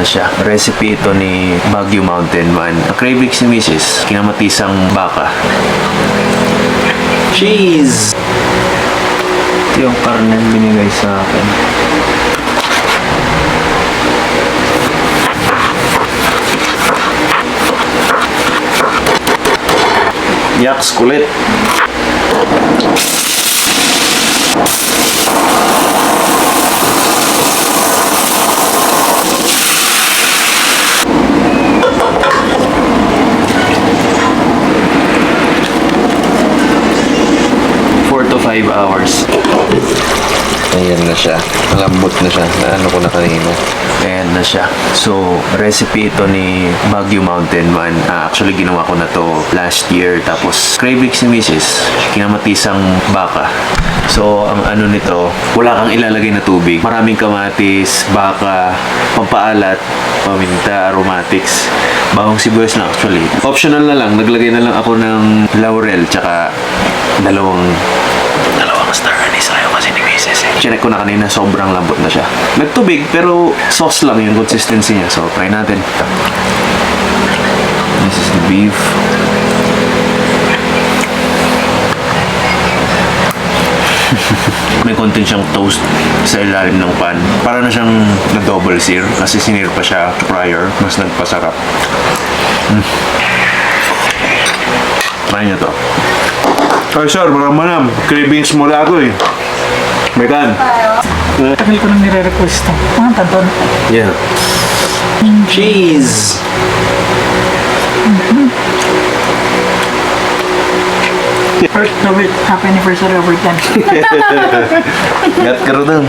na siya. Recipe ito ni Baguio Mountain Man. Ang cravings ni Mrs. Kinamatisang baka. Cheese! Ito yung karne binigay sa akin. Yaks kulit. To 5 hours. Ayan na siya. Malambot na siya. Naano ko na kanina. Ayan na siya. So, recipe ito ni Baguio Mountain Man. Actually, ginawa ko na to last year. Tapos, cravings ni Mrs. Kinamatisang baka. So, ang ano nito, wala kang ilalagay na tubig. Maraming kamatis, baka, pampaalat, paminta, aromatics. Bawang sibuyas na actually. Optional na lang. Naglagay na lang ako ng laurel tsaka dalawang star anise ayaw kasi ni Mrs. Chinek ko na kanina, sobrang lambot na siya. Nagtubig, pero sauce lang yung consistency niya. So, try natin. This is the beef. May konti siyang toast sa ilalim ng pan. Para na siyang na-double sear kasi sinir pa siya prior. Mas nagpasarap. Try niyo to. Ay sir, maram. Cravings mo na ako eh. Mekan. Tagal ko nang nire-request ito. Mga tanton. Yeah. Cheese! First, Robert, happy anniversary, Robert. Gat ka rin.